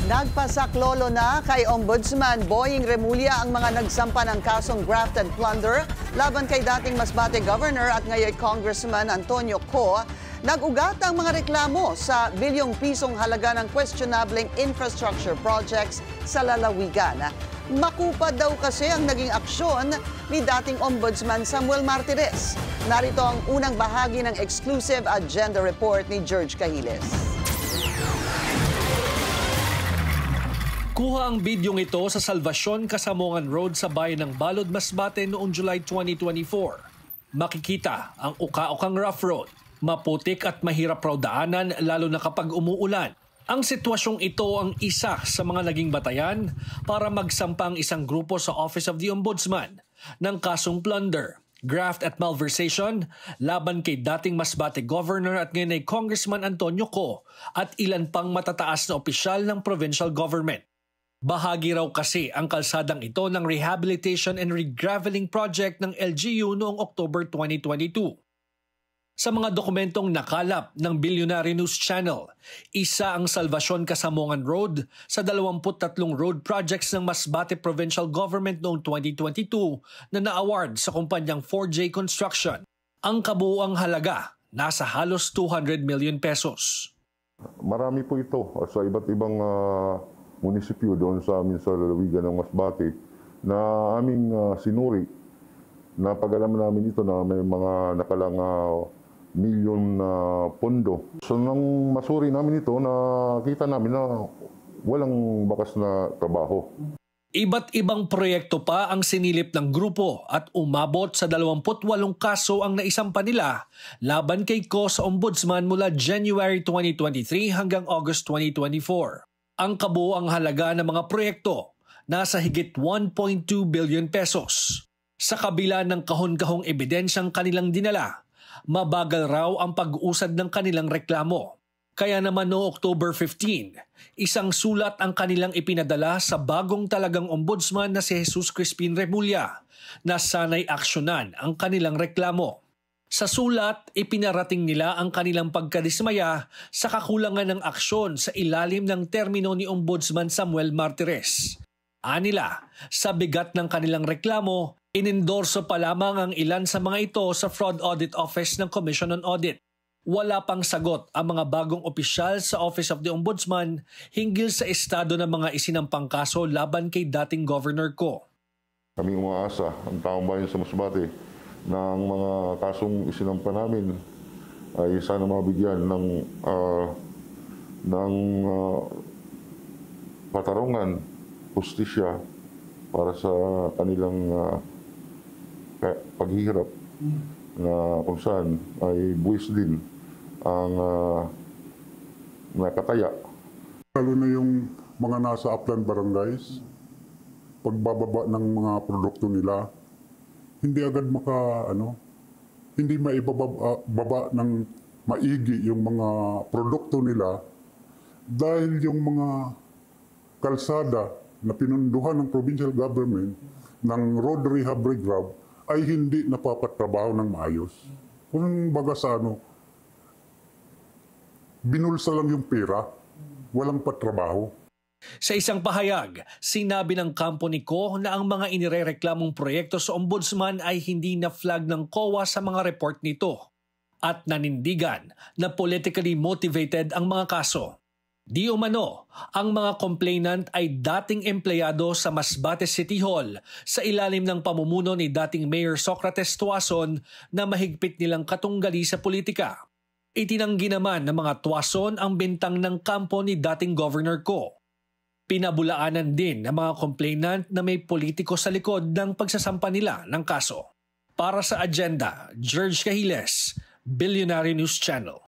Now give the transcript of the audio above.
Nagpasaklolo na kay Ombudsman Boying Remulla ang mga nagsampa ng kasong graft and plunder laban kay dating Masbate Governor at ngayon Congressman Antonio Co. Nag-ugat ang mga reklamo sa bilyong pisong halaga ng questionableng infrastructure projects sa lalawigan. Makupad daw kasi ang naging aksyon ni dating Ombudsman Samuel Martires. Narito ang unang bahagi ng exclusive agenda report ni George Cahiles. Kuha ang bidyong ito sa Salvacion, Casamongan Road sa bayan ng Balod, Masbate noong July 2024. Makikita ang uka-ukang rough road, maputik at mahirap raw daanan lalo na kapag umuulan. Ang sitwasyong ito ang isa sa mga naging batayan para magsampang isang grupo sa Office of the Ombudsman ng kasong plunder, graft at malversation laban kay dating Masbate Governor at ngayon ay Congressman Antonio Co. at ilan pang matataas na opisyal ng provincial government. Bahagi raw kasi ang kalsadang ito ng rehabilitation and regraveling project ng LGU noong October 2022. Sa mga dokumentong nakalap ng Billionaire News Channel, isa ang Salvacion Casamongan Road sa 23 road projects ng Masbate Provincial Government noong 2022 na na-award sa kumpanyang 4J Construction. Ang kabuuang halaga nasa halos 200 million pesos. Marami po ito sa iba't ibang munisipyo doon sa amin sa lalawigan ng Masbate na aming sinuri. Napag-alaman namin ito na may mga nakalang milyon na pondo. So nang masuri namin ito, nakita namin na walang bakas na trabaho. Iba't ibang proyekto pa ang sinilip ng grupo at umabot sa 28 kaso ang naisampa nila laban kay Co sa Ombudsman mula January 2023 hanggang August 2024. Ang kabuuang halaga ng mga proyekto nasa higit 1.2 billion pesos. Sa kabila ng kahon-kahong ebidensyang kanilang dinala, mabagal raw ang pag-usad ng kanilang reklamo. Kaya naman noong October 15, isang sulat ang kanilang ipinadala sa bagong talagang ombudsman na si Jesus Crispin Remulla na sana'y aksyonan ang kanilang reklamo. Sa sulat, ipinarating nila ang kanilang pagkadismaya sa kakulangan ng aksyon sa ilalim ng termino ni Ombudsman Samuel Martires. Anila, sa bigat ng kanilang reklamo, inendorso pa lamang ang ilan sa mga ito sa Fraud Audit Office ng Commission on Audit. Wala pang sagot ang mga bagong opisyal sa Office of the Ombudsman hinggil sa estado ng mga isinampang kaso laban kay dating Governor Co. Kaming umaasa ang taong bayan sa Masbate ng mga kasong isinampa namin ay sana mabigyan ng patarungan, justisya para sa kanilang paghihirap na kung saan ay buwis din ang nakataya. Lalo na yung mga nasa upland barangays, pagbababa ng mga produkto nila, hindi agad hindi maibababa ng maigi yung mga produkto nila dahil yung mga kalsada na pinunduhan ng provincial government ng road rehab regrab ay hindi napapatrabaho ng maayos. Kung baga sa binulsa lang yung pera, walang patrabaho. Sa isang pahayag, sinabi ng kampo ni Co na ang mga inirereklamong proyekto sa Ombudsman ay hindi na-flag ng COA sa mga report nito at nanindigan na politically motivated ang mga kaso. Di umano, ang mga complainant ay dating empleyado sa Masbate City Hall sa ilalim ng pamumuno ni dating Mayor Socrates Tuason na mahigpit nilang katunggali sa politika. Itinanggi naman ng mga Tuason ang bintang ng kampo ni dating Governor Co. Pinabulaanan din ng mga complainant na may politiko sa likod ng pagsasampa nila ng kaso. Para sa agenda, George Cahiles, Billionaire News Channel.